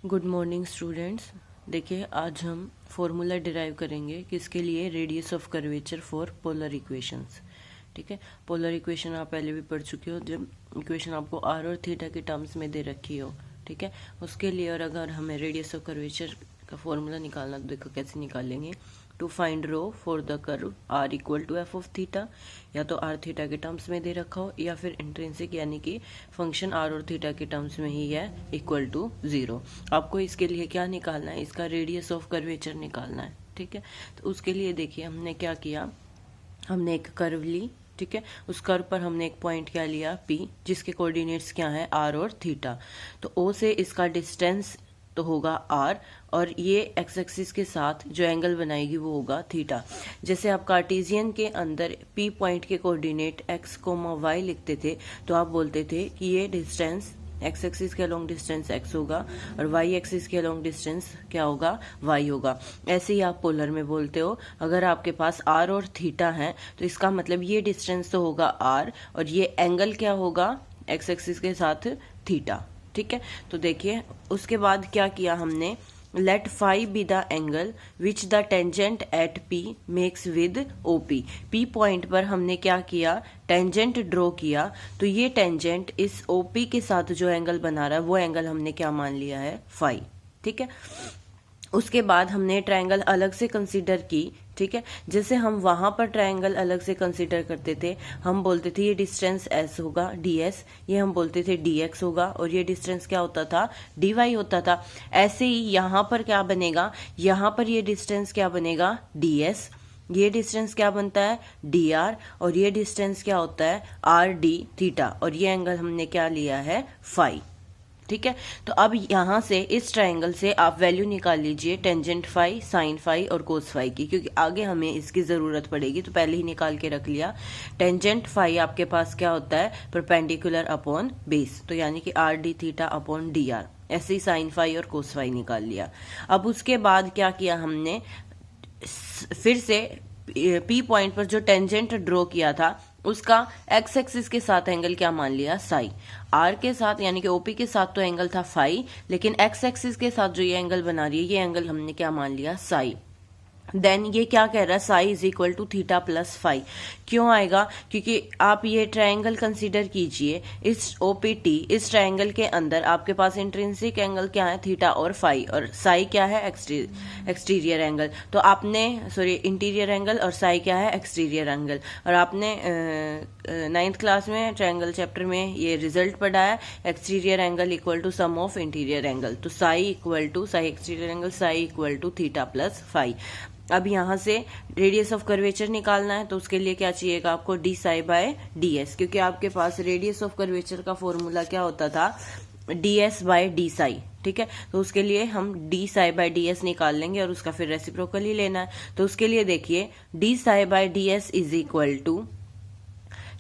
Good morning students. देखिए आज हम फॉर्मूला डिराइव करेंगे किसके लिए, radius of curvature for polar equations. ठीक है, पोलर इक्वेशन आप पहले भी पढ़ चुके हो, जब इक्वेशन आपको आर और थीटा के टर्म्स में दे रखी हो। ठीक है, उसके लिए और अगर हमें रेडियस ऑफ कर्वेचर का फॉर्मूला निकालना तो देखो कैसे निकालेंगे। To find rho for the curve r equal to f of theta, या तो आर थीटा के टर्म्स में दे रखा हो या फिर इंट्रिंसिक यानी कि फंक्शन आर और थीटा के टर्म्स में ही है इक्वल टू 0। आपको इसके लिए क्या निकालना है, इसका रेडियस ऑफ कर्वेचर निकालना है। ठीक है, तो उसके लिए देखिए हमने क्या किया, हमने एक कर्व ली। ठीक है, उस कर्व पर हमने एक पॉइंट क्या लिया P, जिसके कोऑर्डिनेट्स क्या है आर और थीटा। तो O से इसका डिस्टेंस तो होगा r, और ये एक्स एक्सिस के साथ जो एंगल बनाएगी वो होगा थीटा। जैसे आप कार्टेशियन के अंदर P पॉइंट के कोऑर्डिनेट x, y लिखते थे तो आप बोलते थे कि ये डिस्टेंस एक्स एक्सिस के अलोंग डिस्टेंस x होगा और वाई एक्सिस के अलोंग डिस्टेंस क्या होगा, y होगा। ऐसे ही आप पोलर में बोलते हो, अगर आपके पास r और थीटा है तो इसका मतलब ये डिस्टेंस तो होगा r और ये एंगल क्या होगा, एक्स एक्सिस के साथ थीटा। ठीक है, तो देखिए उसके बाद क्या किया हमने, let phi be the angle which the tangent at P makes with OP. P point पर हमने क्या किया, टेंजेंट ड्रॉ किया, तो ये टेंजेंट इस ओपी के साथ जो एंगल बना रहा है वो एंगल हमने क्या मान लिया है, फाई। ठीक है, उसके बाद हमने ट्रायंगल अलग से कंसीडर की। ठीक है, जैसे हम वहां पर ट्रायंगल अलग से कंसीडर करते थे, हम बोलते थे ये डिस्टेंस s होगा ds, ये हम बोलते थे dx होगा, और ये डिस्टेंस क्या होता था, dy होता था। ऐसे ही यहाँ पर क्या बनेगा, यहाँ पर ये डिस्टेंस क्या बनेगा, ds, ये डिस्टेंस क्या बनता है dr, और ये डिस्टेंस क्या होता है rd थीटा, और ये एंगल हमने क्या लिया है, फाई। ठीक है, तो अब यहां से इस ट्रायंगल से आप वैल्यू निकाल लीजिए टेंजेंट फाई, साइन फाई और कोस फाई की, क्योंकि आगे हमें इसकी जरूरत पड़ेगी, तो पहले ही निकाल के रख लिया। टेंजेंट फाई आपके पास क्या होता है, परपेंडिकुलर अपॉन बेस, तो यानी कि are D theta upon D R. ऐसे ही साइन फाई और कोस फाई निकाल लिया। अब उसके बाद क्या किया हमने, फिर से पी पॉइंट पर जो टेंजेंट ड्रॉ किया था उसका एक्स एक्सिस के साथ एंगल क्या मान लिया, साई। आर के साथ यानी कि ओपी के साथ तो एंगल था फाई, लेकिन एक्स एक्सिस के साथ जो ये एंगल बना रही है ये एंगल हमने क्या मान लिया, साई। देन ये क्या कह रहा है, psi is equal to theta plus phi. क्यों आएगा, क्योंकि आप ये ट्रायंगल कंसीडर कीजिए, इस ओपीटी इस ट्रायंगल के अंदर आपके पास इंट्रिंसिक एंगल क्या है, थीटा और फाई, और साई क्या है, एक्सटीरियर एंगल। तो आपने इंटीरियर एंगल, और साई क्या है, एक्सटीरियर एंगल। और आपने 9th क्लास में ट्रायंगल चैप्टर में ये रिजल्ट पढ़ा है, exterior angle equal to sum of interior angle. तो psi equal to, psi exterior angle, psi equal to theta plus phi. अब यहां से रेडियस ऑफ कर्वेचर निकालना है, तो उसके लिए क्या चाहिएगा आपको, d psi by d s, क्योंकि आपके पास रेडियस ऑफ कर्वेचर का फॉर्मूला क्या होता था, d s by d psi. ठीक है, तो उसके लिए हम d psi by d s निकाल लेंगे और उसका फिर रेसिप्रोकल ही लेना है। तो उसके लिए देखिए d psi by d s is equal to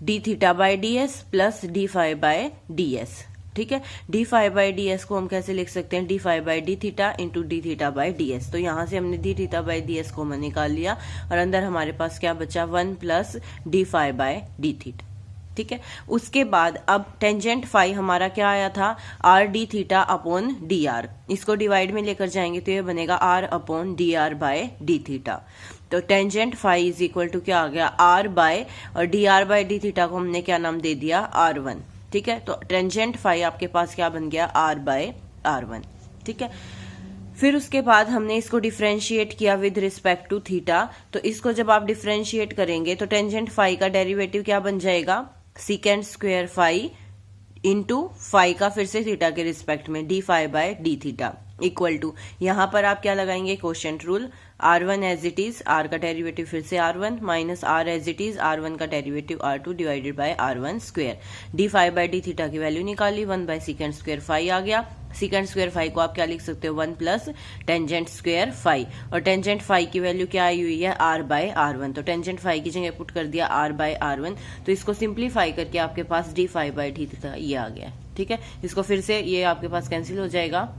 d theta by d s plus d phi by d s. ठीक है, d phi by d s को हम कैसे लिख सकते हैं, d phi by d theta into d theta by d s. तो यहां से हमने d theta by d s common निकाल लिया, और अंदर हमारे पास क्या बचा, 1 plus d phi by d theta. ठीक है, उसके बाद अब टेंजेंट फाई हमारा क्या आया था, R D theta upon D R. इसको डिवाइड में लेकर जाएंगे तो ये बनेगा R upon D R by D theta. तो tangent phi is equal to क्या आ गया, आर बाय, और D are by D theta को हमने क्या नाम दे दिया, R1। ठीक है, तो टेंजेंट फाई आपके पास क्या बन गया, R बाय R1। ठीक है, फिर उसके बाद हमने इसको डिफरेंशिएट किया विद रिस्पेक्ट टू थीटा। तो इसको जब आप डिफरेंशिएट करेंगे तो टेंजेंट फाई का डेरिवेटिव क्या बन जाएगा, secant square phi into phi का फिर से थीटा के रिस्पेक्ट में d phi by D theta equal to, यहां पर आप क्या लगाएंगे, quotient rule, R1 as it is, R का डेरिवेटिव फिर से R1 minus R as it is, R1 का derivative R2 divided by R1 square. D phi by D theta की वैल्यू निकाली, 1 बाय सीकेंड स्क्वायर फाई आ गया। Secant square phi को आप क्या लिख सकते हो, 1 प्लस टेंजेंट स्क्वायर फाई, और टेंजेंट फाई की वैल्यू क्या आई हुई है, R बाय R1। तो टेंजेंट फाई की जगह पुट कर दिया R बाय R1, तो इसको सिंप्लीफाई करके आपके पास D phi by D theta ये आ गया। ठीक है, इसको फिर से ये आपके पास कैंसिल हो जाएगा,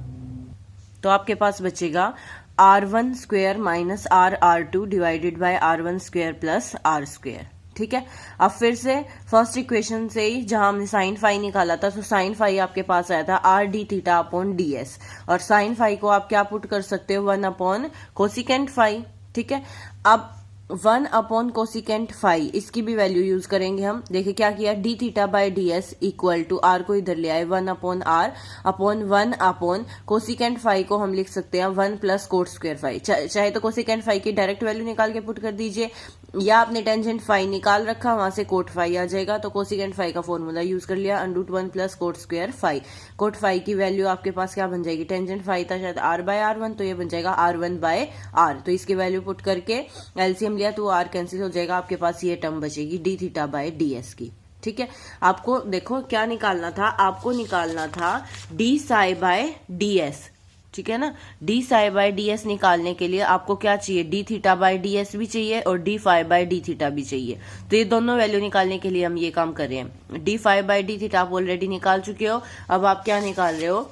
तो आपके पास बचेगा R1 square minus R R2 divided by R1 square plus R square. ठीक है। अब फिर से फर्स्ट इक्वेशन से ही जहां हमने साइन फाई निकाला था, तो साइन फाई आपके पास आया था R D theta upon D s, और साइन फाई को आप क्या पुट कर सकते हो, 1 अपॉन कोसिकेंट फाई, ठीक है। अब 1 अपॉन कोसिकेंट फाई, इसकी भी वैल्यू यूज करेंगे हम। देखिए क्या किया, d theta by d s equal to r को इधर ले आए 1 upon r upon 1 upon cosecant phi को हम लिख सकते हैं 1 प्लस कोट स्क्वायर फाई। चाहे तो कोसिकेंट फाई की डायरेक्ट वैल्यू निकाल के पुट कर दीजिए, या आपने टेंजेंट फाई निकाल रखा वहां से कोट फाई आ जाएगा, तो कोसिकेंट फाई का फॉर्मूला यूज कर लिया √ 1 plus cot square phi. Cot phi की वैल्यू आपके पास क्या बन जाएगी, टेंजेंट फाई था शायद r बाय r1, तो ये बन जाएगा r1 बाय r। तो इसकी वैल्यू पुट करके एलसीएम लिया तो r कैंसिल हो जाएगा, आपके पास ये टर्म बचेगी D theta by d S की, ठीक है। आपको देखो क्या निकालना था, आपको निकालना था d psi by d s, ठीक है ना। D psi by d s निकालने के लिए आपको क्या चाहिए, d theta by d s भी चाहिए और d phi by D theta भी चाहिए। तो ये दोनों वैल्यू निकालने के लिए हम ये काम कर रहे हैं। D phi by D theta आप ऑलरेडी निकाल चुके हो, अब आप क्या निकाल रहे हो,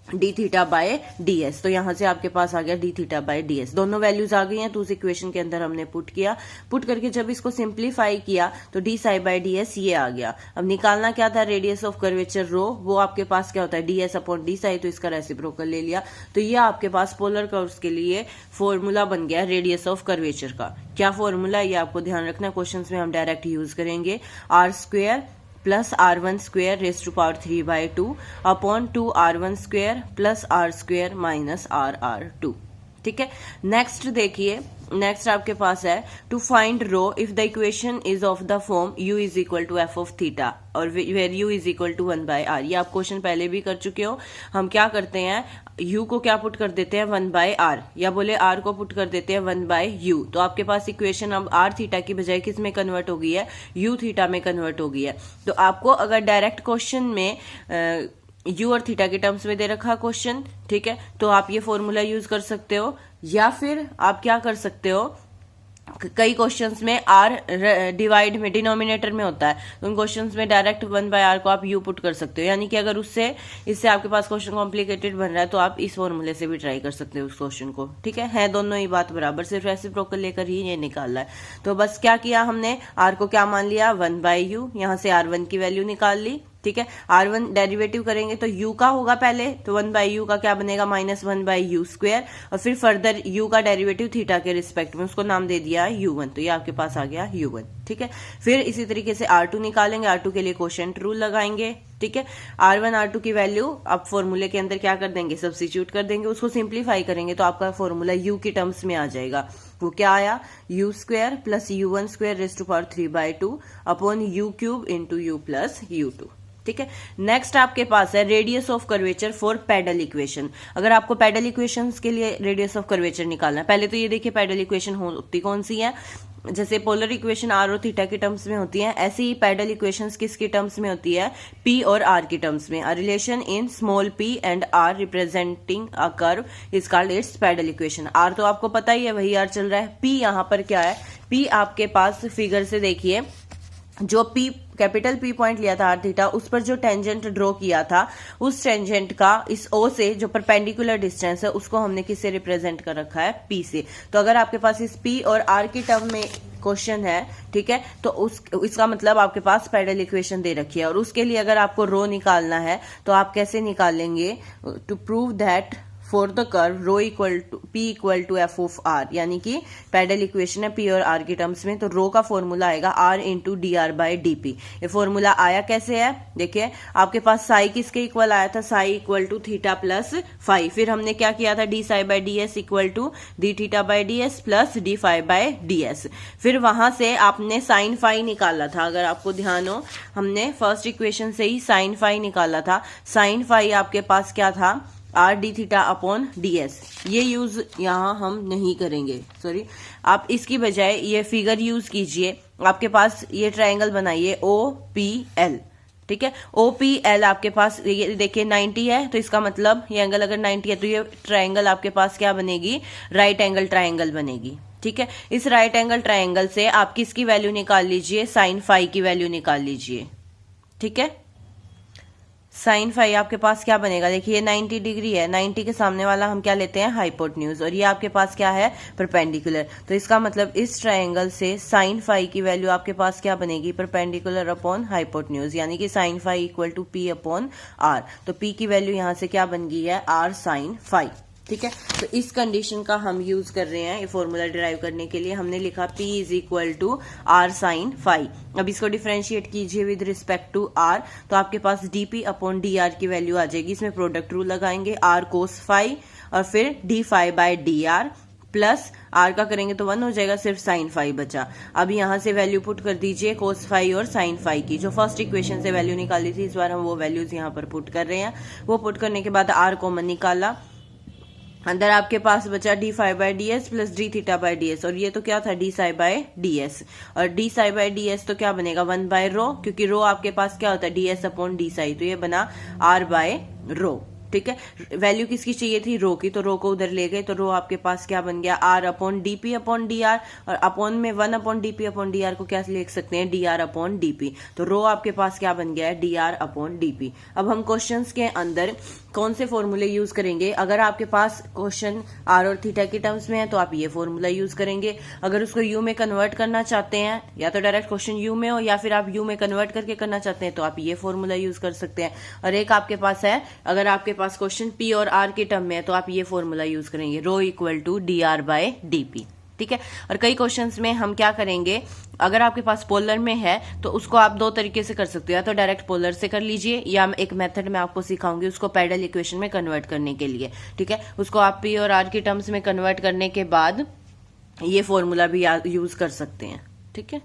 d theta by d s. तो यहां से आपके पास आ गया d theta by d s, दोनों वैल्यूज आ गई हैं, तो उस इक्वेशन के अंदर हमने पुट किया। पुट करके जब इसको सिंप्लीफाई किया तो d psi by d s ये आ गया। अब निकालना क्या था, रेडियस ऑफ कर्वेचर रो, वो आपके पास क्या होता है D S upon D Sai, तो इसका रेसिप्रोकल ले लिया। तो ये आपके पास पोलर कर्व्स के लिए फॉर्मूला बन गया रेडियस ऑफ कर्वेचर का। क्या फॉर्मूला, ये आपको ध्यान रखना, क्वेश्चन में हम डायरेक्ट यूज करेंगे, r square plus r1 square raise to power 3/2 upon 2r1 square plus r square minus r2, ठीक है। नेक्स्ट देखिए, नेक्स्ट आपके पास है to find rho if the equation is of the form u is equal to f of theta और where u is equal to 1/r। ये आप question पहले भी कर चुके हो। हम क्या करते हैं, u को क्या पुट कर देते हैं 1/r, या बोले r को पुट कर देते हैं 1/u। तो आपके पास इक्वेशन अब r थीटा की बजाय किस में कन्वर्ट हो गई है, u थीटा में कन्वर्ट हो गई है। तो आपको अगर डायरेक्ट क्वेश्चन में u और थीटा के टर्म्स में दे रखा क्वेश्चन, ठीक है, तो आप ये फॉर्मूला यूज कर सकते हो, या फिर आप क्या कर सकते हो, कई क्वेश्चंस में r डिवाइड में डिनोमिनेटर में होता है, तो उन क्वेश्चंस में डायरेक्ट 1/r को आप u पुट कर सकते हो। यानी कि अगर इससे आपके पास क्वेश्चन कॉम्प्लिकेटेड बन रहा है तो आप इस फॉर्मूले से भी ट्राई कर सकते हो उस क्वेश्चन को, ठीक है दोनों ही बात बराबर, सिर्फ रेसिप्रोकल लेकर ही ये निकालना है। तो बस क्या किया हमने, r को क्या मान लिया 1/u, यहां से r1 की वैल्यू निकाल ली, ठीक है। r1 डेरिवेटिव करेंगे तो u का होगा पहले, तो 1/u का क्या बनेगा -1/u स्क्वायर, और फिर फर्दर u का डेरिवेटिव थीटा के रिस्पेक्ट में, उसको नाम दे दिया u1, तो ये आपके पास आ गया u1, ठीक है। फिर इसी तरीके से r2 निकालेंगे, r2 के लिए कोशेंट रूल लगाएंगे, ठीक है। r1 r2 की वैल्यू आप फॉर्मूले के अंदर क्या कर देंगे, सब्स्टिट्यूट कर देंगे, उसको सिंप्लीफाई करेंगे तो आपका फॉर्मूला u की टर्म्स में आ जाएगा। वो क्या आया, u square plus u1 square raise to power 3/2 upon u cube into u plus u2, ठीक है। नेक्स्ट आपके पास है radius of curvature for pedal equation. अगर आपको पैडल इक्वेशंस के लिए रेडियस ऑफ कर्वेचर निकालना है, पहले तो ये देखिए पैडल इक्वेशन होती कौन सी है, जैसे पोलर इक्वेशन r और थीटा के टर्म्स में होती है, ऐसे ही पैडल इक्वेशंस किसके टर्म्स में होती है, p और r के टर्म्स में। A relation in small p and r representing a curve is called its pedal equation. r तो आपको पता ही है, वही r चल रहा है। p यहाँ पर क्या है, p आपके पास फिगर से देखिए, जो P कैपिटल P पॉइंट लिया था r थीटा, उस पर जो टेंजेंट ड्रॉ किया था, उस टेंजेंट का इस O से जो परपेंडिकुलर डिस्टेंस है उसको हमने किससे रिप्रेजेंट कर रखा है, P से। तो अगर आपके पास इस P और R की टर्म में क्वेश्चन है, ठीक है, तो इसका मतलब आपके पास पैडल इक्वेशन दे रखी है, और उसके लिए अगर आपको रो निकालना है तो आप कैसे निकालेंगे, to prove that for the curve rho equal to p equal to f of r, यानी कि पैडल इक्वेशन है p और r के टर्म्स में, तो रो का फॉर्मूला आएगा r into d r by d p. ये फॉर्मूला आया कैसे है, देखिए आपके पास साई किसके इक्वल आया था, psi equal to theta plus phi. फिर हमने क्या किया था, d psi by d s equal to d theta by d s plus d phi by d s. फिर वहां से आपने साइन फाई निकाला था, अगर आपको ध्यान हो, हमने फर्स्ट इक्वेशन से ही साइन फाई निकाला था। साइन फाई आपके पास क्या था, R D theta upon D s. ये यूज यहाँ हम नहीं करेंगे, सॉरी, आप इसकी बजाय ये फिगर यूज कीजिए। आपके पास ये ट्रायंगल बनाइए ओ पी एल, ठीक है। ओ पी एल आपके पास ये देखिए 90 है, तो इसका मतलब ये एंगल अगर 90 है तो ये ट्रायंगल आपके पास क्या बनेगी, राइट एंगल ट्रायंगल बनेगी, ठीक है। इस राइट एंगल ट्रायंगल से आप किसकी वैल्यू निकाल लीजिए, साइन फाई की वैल्यू निकाल लीजिए, ठीक है। साइन फाई आपके पास क्या बनेगा, देखिए ये 90 डिग्री है, 90 के सामने वाला हम क्या लेते हैं, हाइपोटेन्यूज, और ये आपके पास क्या है, परपेंडिकुलर। तो इसका मतलब इस ट्रायंगल से साइन फाई की वैल्यू आपके पास क्या बनेगी, परपेंडिकुलर अपॉन हाइपोटेन्यूज, यानी कि sine phi equal to p upon r. तो पी की वैल्यू यहां से क्या बन गई है, आर साइन फाई। ठीक है, तो इस कंडीशन का हम यूज कर रहे हैं ये फॉर्मूला डिराइव करने के लिए। हमने लिखा P is equal to r sine phi. अब इसको डिफरेंशिएट कीजिए विद रिस्पेक्ट टू आर, तो आपके पास dp अपॉन डी आर की वैल्यू आ जाएगी। इसमें प्रोडक्ट रूल लगाएंगे, आर कोस फाई और फिर d phi by d r plus r का करेंगे तो 1 हो जाएगा, सिर्फ साइन फाई बचा। अब यहां से वैल्यू पुट कर दीजिए कोस फाई और साइन फाई की, जो फर्स्ट इक्वेशन से वैल्यू निकाली थी, इस बार हम वो वैल्यूज यहां पर पुट कर रहे हैं। वो पुट करने के बाद आर कॉमन निकाला, अंदर आपके पास बचा d phi by d s plus d theta by d s, और ये तो क्या था, d psi by d s, और d psi by d s तो क्या बनेगा, 1 बाय रो, क्योंकि रो आपके पास क्या होता है, D S upon D Sai, तो ये बना आर बाय रो। ठीक है, वैल्यू किसकी चाहिए थी, रो की, तो रो को उधर ले गए, तो रो आपके पास क्या बन गया, r upon d p upon D r, और अपॉन में 1 upon d p upon D r को क्या लिख सकते हैं, डी आर अपॉन डीपी। तो रो आपके पास क्या बन गया है, डी आर अपॉन डीपी। अब हम क्वेश्चंस के अंदर कौन से फॉर्मूले यूज करेंगे, अगर आपके पास क्वेश्चन आर और थीटा के टर्म्स में है तो आप ये फॉर्मूला यूज करेंगे। अगर उसको यू में कन्वर्ट करना चाहते हैं, या तो डायरेक्ट क्वेश्चन यू में हो, या फिर आप यू में कन्वर्ट करके करना चाहते हैं, तो आप ये फॉर्मूला यूज कर सकते हैं। और एक आपके पास है, अगर आपके पास क्वेश्चन पी और आर के टर्म में है तो आप ये फॉर्मूला यूज करेंगे, rho equal to d are by dp. ठीक है, और कई क्वेश्चंस में हम क्या करेंगे, अगर आपके पास पोलर में है तो उसको आप दो तरीके से कर सकते हो, या तो डायरेक्ट पोलर से कर लीजिए, या एक मेथड मैं आपको सिखाऊंगी उसको पैरेलल इक्वेशन में कन्वर्ट करने के लिए। ठीक है, उसको आप पी और आर की टर्म्स में कन्वर्ट करने के बाद ये फॉर्मूला भी यूज कर सकते हैं। ठीक है।